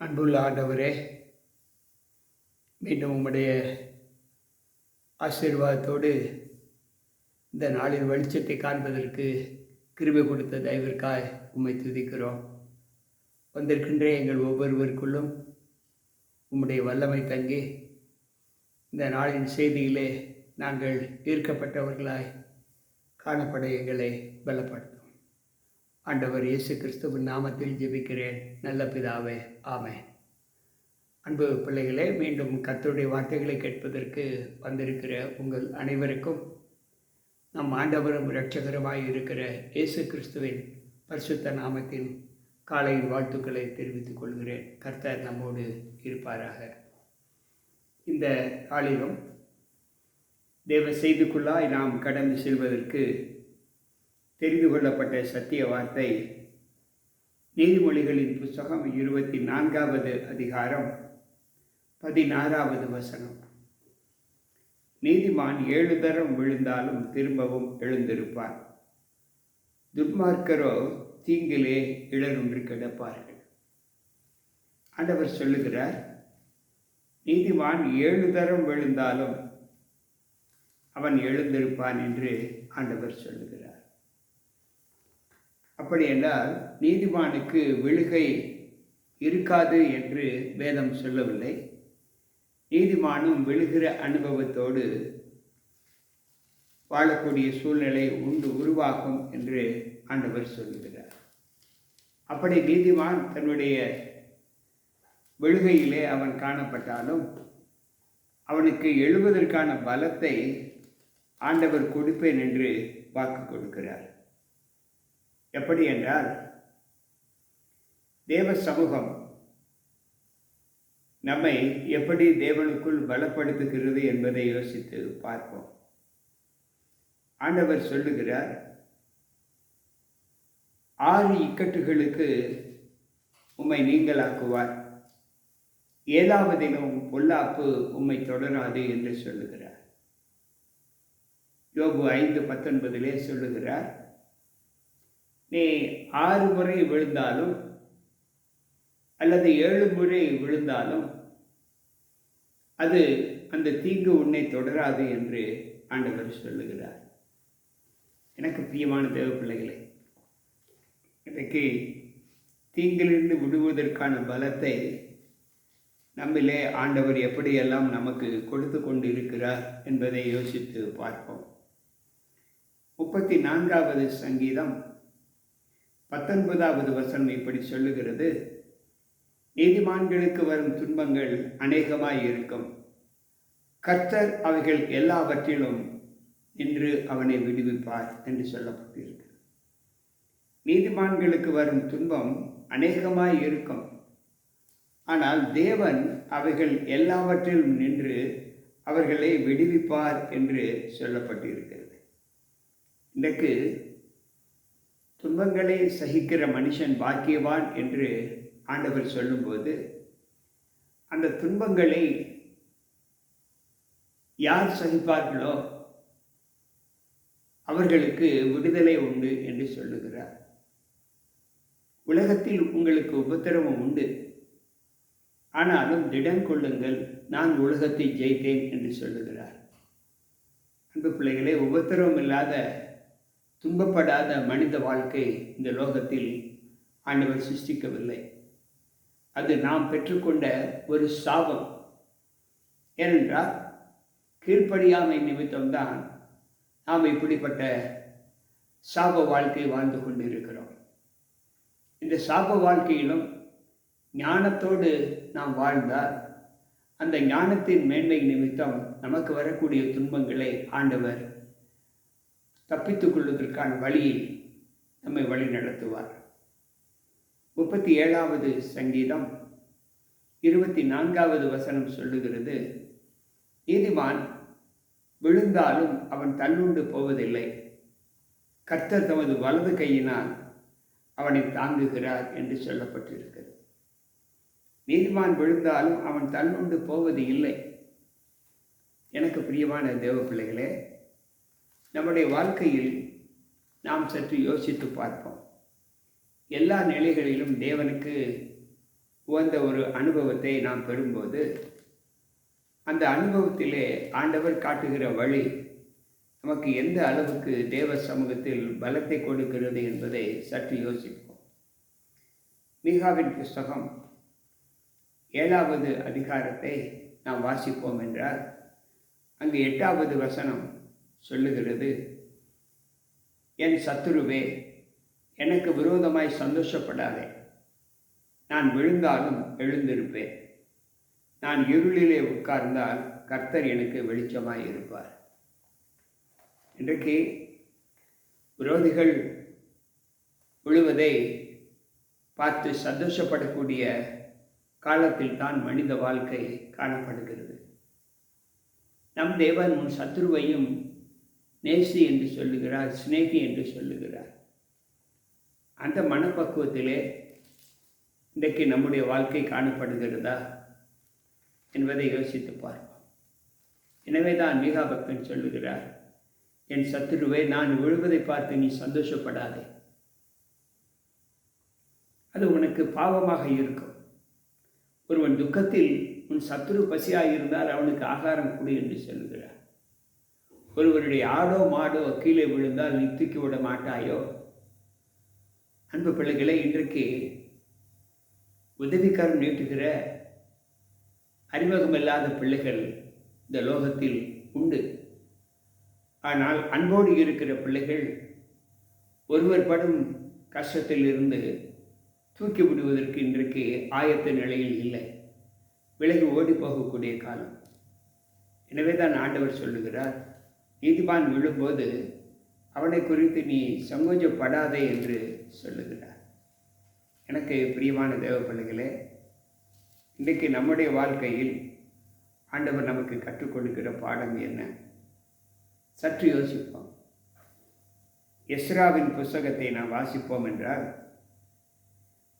அன்புள்ள ஆண்டவரே, மீண்டும் உம்முடைய ஆசீர்வாதத்தோடு இந்த நாளின் வெளிச்சத்தை காண்பதற்கு கிருபை கொடுத்த தயவிற்காய் உம்மை துதிக்கிறோம். வந்திருக்கின்ற எங்கள் ஒவ்வொருவருக்குள்ளும் உம்முடைய வல்லமை தங்கி இந்த நாளின் செய்தியிலே நாங்கள் ஈர்க்கப்பட்டவர்களாய் காணப்பட எங்களை பலப்படுத்தும். ஆண்டவர் இயேசு கிறிஸ்துவின் நாமத்தில் ஜெபிக்கிறேன் நல்ல பிதாவே, ஆமென். அன்பு பிள்ளைகளே, மீண்டும் கர்த்தருடைய வார்த்தைகளை கேட்பதற்கு வந்திருக்கிற உங்கள் அனைவருக்கும் நம் ஆண்டவரும் இரட்சகருமாய் இருக்கிற இயேசு கிறிஸ்துவின் பரிசுத்த நாமத்தின் காலையின் வாழ்த்துக்களை தெரிவித்துக் கொள்கிறேன். கர்த்தர் நம்மோடு இருப்பாராக. இந்த நாளிலும் தேவ செய்திக்குள்ளாய் நாம் கடந்து செல்வதற்கு தெரிந்து கொள்ளப்பட்ட சத்திய வார்த்தை நீதிமொழிகளின் புத்தகம் 24வது அதிகாரம் 16வது வசனம். நீதிமான் 7 தரம் விழுந்தாலும் திரும்பவும் எழுந்திருப்பார், துன்மார்க்கரோ தீங்கிலே இடருன்று கிடப்பார்கள். ஆண்டவர் சொல்லுகிறார், நீதிமான் 7 தரம் விழுந்தாலும் அவன் எழுந்திருப்பான் என்று ஆண்டவர் சொல்லுகிறார். அப்படி என்றால் நீதிமானுக்கு விழுகை இருக்காது என்று வேதம் சொல்லவில்லை. நீதிமானும் விழுகிற அனுபவத்தோடு வாழக்கூடிய சூழ்நிலை உருவாகும் என்று ஆண்டவர் சொல்லுகிறார். அப்படி நீதிமான் தன்னுடைய விழுகையிலே அவன் காணப்பட்டாலும் அவனுக்கு எழுவதற்கான பலத்தை ஆண்டவர் கொடுப்பேன் என்று வாக்கு கொடுக்கிறார். எப்படி என்றால், தேவ சமூகம் நம்மை எப்படி தேவனுக்குள் பலப்படுத்துகிறது என்பதை யோசித்து பார்ப்போம். ஆண்டவர் சொல்லுகிறார், 6 இக்கட்டுகளுக்கு உம்மை நீங்களாக்குவார், 7வதிலும் பொல்லாப்பு உம்மை தொடராது என்று சொல்லுகிறார். யோபு 5:19 சொல்லுகிறார், நீ 6 முறை விழுந்தாலும் அல்லது 7 முறை விழுந்தாலும் அது அந்த தீங்கு உன்னை தொடராது என்று ஆண்டவர் சொல்லுகிறார். எனக்கு பிரியமான தேவ பிள்ளைகளே, இன்றைக்கு தீங்கிலிருந்து விடுவதற்கான பலத்தை நம்மிலே ஆண்டவர் எப்படியெல்லாம் நமக்கு கொடுத்து கொண்டு இருக்கிறார் என்பதை யோசித்து பார்ப்போம். 34வது சங்கீதம் 19வது வசனம் இப்படி சொல்லுகிறது, நீதிமான்களுக்கு வரும் துன்பங்கள் அநேகமாய் இருக்கும், கர்த்தர் அவைகள் எல்லாவற்றிலும் நின்று அவனை விடுவிப்பார் என்று சொல்லப்பட்டிருக்கு. நீதிமான்களுக்கு வரும் துன்பம் அநேகமாய் இருக்கும், ஆனால் தேவன் அவைகள் எல்லாவற்றிலும் நின்று அவர்களை விடுவிப்பார் என்று சொல்லப்பட்டிருக்கிறது. இன்றைக்கு துன்பங்களை சகிக்கிற மனுஷன் பாக்கியவான் என்று ஆண்டவர் சொல்லும்போது, அந்த துன்பங்களை யார் சகிப்பார்களோ அவர்களுக்கு விடுதலை உண்டு என்று சொல்லுகிறார். உலகத்தில் உங்களுக்கு உபத்திரவம் உண்டு, ஆனாலும் திடன் கொள்ளுங்கள், நான் உலகத்தை ஜெயித்தேன் என்று சொல்லுகிறார். அன்பு பிள்ளைகளே, உபத்திரவம் இல்லாத துன்பப்படாத மனித வாழ்க்கை இந்த லோகத்தில் ஆண்டவர் சிருஷ்டிக்கவில்லை. அது நாம் பெற்றுக்கொண்ட ஒரு சாபம். ஏனென்றால் கீழ்ப்படியாமை நிமித்தம்தான் நாம் இப்படிப்பட்ட சாப வாழ்க்கை வாழ்ந்து கொண்டிருக்கிறோம். இந்த சாப வாழ்க்கையிலும் ஞானத்தோடு நாம் வாழ்ந்தால் அந்த ஞானத்தின் மேன்மை நிமித்தம் நமக்கு வரக்கூடிய துன்பங்களை ஆண்டவர் தப்பித்துக் கொள்வதற்கான வழியில் நம்மை வழி நடத்துவார். 37வது சங்கீதம் 24வது வசனம் சொல்லுகிறது, நீதிமான் விழுந்தாலும் அவன் தள்ளுண்டு போவதில்லை, கர்த்தர் தமது வலது கையினால் அவனை தாங்குகிறார் என்று சொல்லப்பட்டிருக்கிறது. நீதிமான் விழுந்தாலும் அவன் தள்ளுண்டு போவது இல்லை. எனக்கு பிரியமான தேவ பிள்ளைகளே, நம்முடைய வாழ்க்கையில் நாம் சற்று யோசித்து பார்ப்போம். எல்லா நிலைகளிலும் தேவனுக்கு உகந்த ஒரு அனுபவத்தை நாம் பெறும்போது அந்த அனுபவத்திலே ஆண்டவர் காட்டுகிற வழி நமக்கு எந்த அளவுக்கு தேவ சமூகத்தில் பலத்தை கொடுக்கிறது என்பதை சற்று யோசிப்போம். மீகாவின் புஸ்தகம் 7வது அதிகாரத்தை நாம் வாசிப்போம் என்றால் அங்கு 8வது வசனம் சொல்லுகிறது, என் சத்துருவே, எனக்கு விரோதமாய் சந்தோஷப்படாதே. நான் விழுந்தாலும் எழுந்திருப்பேன். நான் இருளிலே உட்கார்ந்தால் கர்த்தர் எனக்கு வெளிச்சமாய் இருப்பார். இன்றைக்கு விரோதிகள் விழுவதை பார்த்து சந்தோஷப்படக்கூடிய காலத்தில் தான் மனித வாழ்க்கை காணப்படுகிறது. நம் தேவன் உன் சத்துருவையும் நேசி என்று சொல்லுகிறார், சிநேகி என்று சொல்லுகிறார். அந்த மனப்பக்குவத்திலே இன்றைக்கு நம்முடைய வாழ்க்கை காணப்படுகிறதா என்பதை யோசித்து பார்ப்போம். எனவே தான் மீகா பக்தன் சொல்லுகிறார், என் சத்துருவே, நான் விழுவதை பார்த்து நீ சந்தோஷப்படாதே. அது உனக்கு பாவமாக இருக்கும். ஒருவன் துக்கத்தில் உன் சத்துரு பசியாக இருந்தால் அவனுக்கு ஆகாரம் கொடு என்று சொல்லுகிறார். ஒருவருடைய ஆடோ மாடோ கீழே விழுந்தால் நீ தூக்கி விட மாட்டாயோ? அன்பு பிள்ளைகளை, இன்றைக்கு உதவிக்காரன் நீட்டுகிற அறிமுகமில்லாத பிள்ளைகள் இந்த லோகத்தில் உண்டு. ஆனால் அன்போடு இருக்கிற பிள்ளைகள் ஒருவர் படும் கஷ்டத்தில் இருந்து தூக்கி விடுவதற்கு இன்றைக்கு ஆயத்த நிலையில் இல்லை, விலகி ஓடி போகக்கூடிய காலம். எனவே தான் ஆண்டவர் சொல்லுகிறார், நீதிமான் விழும்போது அவனை குறித்து நீ சங்கோஜப்படாதே என்று சொல்லுகிறார். எனக்கு பிரியமான தேவ பிள்ளைகளே, இன்றைக்கு நம்முடைய வாழ்க்கையில் ஆண்டவர் நமக்கு கற்றுக் கொடுக்கிற பாடம் என்ன? சற்று யோசிப்போம். எஸ்ராவின் புஸ்தகத்தை நாம் வாசிப்போம் என்றால்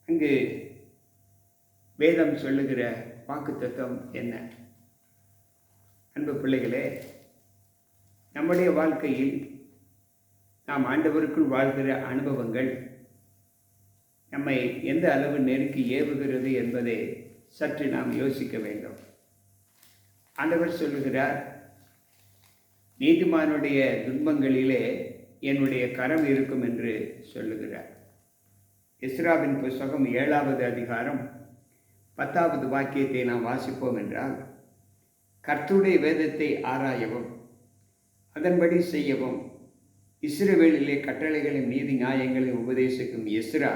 அங்கு வேதம் சொல்லுகிற வாக்குத்தத்தம் என்ன? அன்பு பிள்ளைகளே, நம்முடைய வாழ்க்கையில் நாம் ஆண்டவருக்குள் வாழ்கிற அனுபவங்கள் நம்மை எந்த அளவு நெருக்கி ஏவுகிறது என்பதை சற்று நாம் யோசிக்க வேண்டும். ஆண்டவர் சொல்லுகிறார், நீதிமானுடைய துன்பங்களிலே என்னுடைய கரம் இருக்கும் என்று சொல்லுகிறார். எஸ்ராவின் புஸ்தகம் 7வது அதிகாரம் 10வது வாக்கியத்தை நாம் வாசிப்போம் என்றால், கர்த்தருடைய வேதத்தை ஆராயவும் அதன்படி செய்யவும் இஸ்ரவேலிலே கட்டளைகளின் நீதி நியாயங்களை உபதேசிக்கும் எஸ்ரா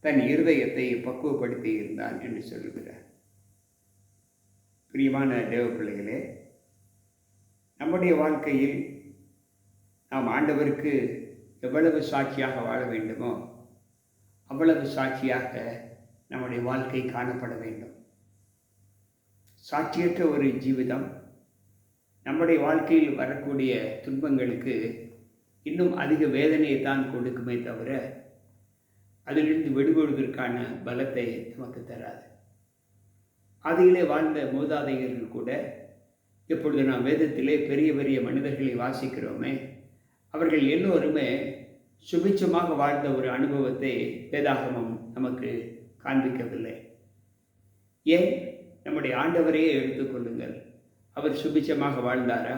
தன் இருதயத்தை பக்குவப்படுத்தி இருந்தான் என்று சொல்லுகிறார். பிரியமான தேவ பிள்ளைகளே, நம்முடைய வாழ்க்கையில் நாம் ஆண்டவருக்கு எவ்வளவு சாட்சியாக வாழ வேண்டுமோ அவ்வளவு சாட்சியாக நம்முடைய வாழ்க்கை காணப்பட வேண்டும். சாட்சியற்ற ஒரு ஜீவிதம் நம்முடைய வாழ்க்கையில் வரக்கூடிய துன்பங்களுக்கு இன்னும் அதிக வேதனையை தான் கொடுக்குமே தவிர அதிலிருந்து விடுபடுவதற்கான பலத்தை நமக்கு தராது. ஆதியிலே வாழ்ந்த மூதாதையர்கள் கூட, இப்பொழுது நாம் வேதத்திலே பெரிய பெரிய மனிதர்களை வாசிக்கிறோமே, அவர்கள் எல்லோருமே சுபிட்சமாக வாழ்ந்த ஒரு அனுபவத்தை வேதாகமம் நமக்கு காண்பிக்கவில்லை. ஏன்? நம்முடைய ஆண்டவரையே எடுத்துக்கொள்ளுங்கள். அவர் சுபிட்சமாக வாழ்ந்தாரா?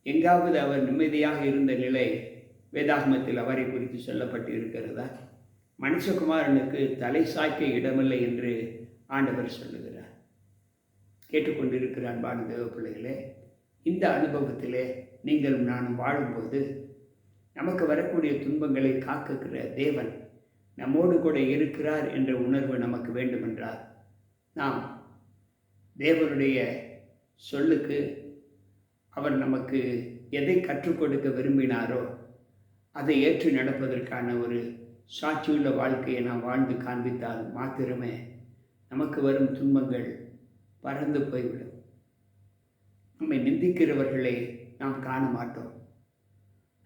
எங்காவது அவர் நிம்மதியாக இருந்த நிலை வேதாகமத்தில் அவரை குறித்து சொல்லப்பட்டு இருக்கிறதா? மனுஷகுமாரனுக்கு தலை சாய்க்க இடமில்லை என்று ஆண்டவர் சொல்லுகிறார். கேட்டுக்கொண்டிருக்கிற அன்பான தேவ பிள்ளைகளே, இந்த அனுபவத்திலே நீங்களும் நானும் வாழும்போது நமக்கு வரக்கூடிய துன்பங்களை காக்குகிற தேவன் நம்மோடு கூட இருக்கிறார் என்ற உணர்வு நமக்கு வேண்டுமென்றால் நாம் தேவனுடைய சொல்லுக்கு அவர் நமக்கு எதை கற்றுக் கொடுக்க விரும்பினாரோ அதை ஏற்று நடப்பதற்கான ஒரு சாட்சியுள்ள வாழ்க்கையை நாம் வாழ்ந்து காண்பித்தால் மாத்திரமே நமக்கு வரும் துன்பங்கள் பறந்து போய்விடும். நம்மை நிந்திக்கிறவர்களை நாம் காண மாட்டோம்.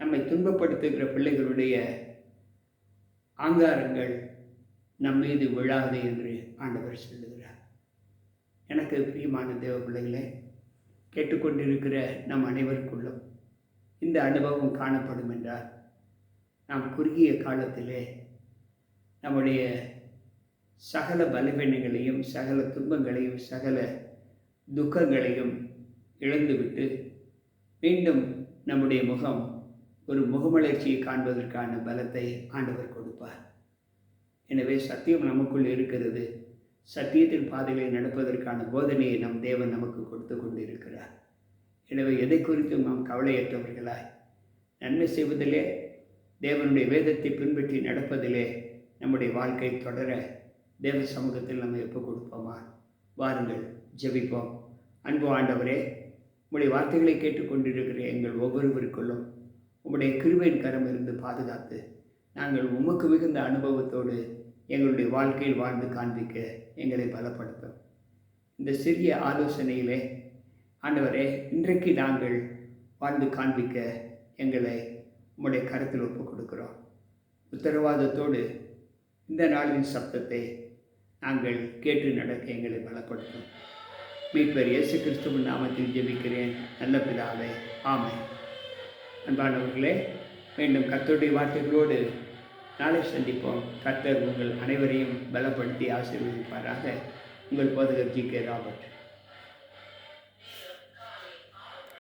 நம்மை துன்பப்படுத்துகிற பிள்ளைகளுடைய ஆங்காரங்கள் நம் மீது விழாது என்று ஆண்டவர் சொல்லுகிறார். எனக்கு பிரியமான தேவ பிள்ளைகளே, கேட்டுக்கொண்டிருக்கிற நம் அனைவருக்குள்ளும் இந்த அனுபவம் காணப்படும் என்றால் நாம் குறுகிய காலத்திலே நம்முடைய சகல பலவீனங்களையும், சகல துன்பங்களையும், சகல துக்கங்களையும் இழந்துவிட்டு மீண்டும் நம்முடைய முகம் ஒரு முகமலர்ச்சியை காண்பதற்கான பலத்தை ஆண்டவர் கொடுப்பார். எனவே சத்தியம் நமக்குள் இருக்கிறது. சத்தியத்தின் பாதைகளில் நடப்பதற்கான போதனையை நம் தேவன் நமக்கு கொடுத்து கொண்டு இருக்கிறார். எனவே எதை குறித்தும் நாம் கவலையற்றவர்களாய் நன்மை செய்வதிலே, தேவனுடைய வேதத்தை பின்பற்றி நடப்பதிலே நம்முடைய வாழ்க்கை தொடர தேவ சமூகத்தில் நம்ம எப்போ கொடுப்போமா? வாருங்கள் ஜெபிப்போம். அன்பு ஆண்டவரே, உம்முடைய வார்த்தைகளை கேட்டுக்கொண்டிருக்கிற எங்கள் ஒவ்வொருவருக்குள்ளும் உம்முடைய கிருபையின் கரம் இருந்து பாதுகாத்து நாங்கள் உமக்கு மிகுந்த அனுபவத்தோடு எங்களுடைய வாழ்க்கையில் வாழ்ந்து காண்பிக்க எங்களை பலப்படுத்தும். இந்த சிறிய ஆலோசனையிலே ஆண்டவரே, இன்றைக்கு நாங்கள் வாழ்ந்து காண்பிக்க எங்களை உம்முடைய கருத்தில் ஒப்புக் கொடுக்கிறோம். உத்தரவாதத்தோடு இந்த நாளின் சப்தத்தை நாங்கள் கேட்டு நடக்க எங்களை பலப்படுத்தும். மீட்பர் இயேசு கிறிஸ்துவின் நாமத்தில் ஜெபிக்கிறேன் நல்ல பிதாவே, ஆமென். அன்பானவர்களே, மீண்டும் கர்த்தருடைய வார்த்தைகளோடு நாளை சந்திப்போம். கர்த்தர் உங்கள் அனைவரையும் பலப்படுத்தி ஆசீர்வதிப்பாராக. உங்கள் போதகர் ஜி.கே. ராபர்ட்.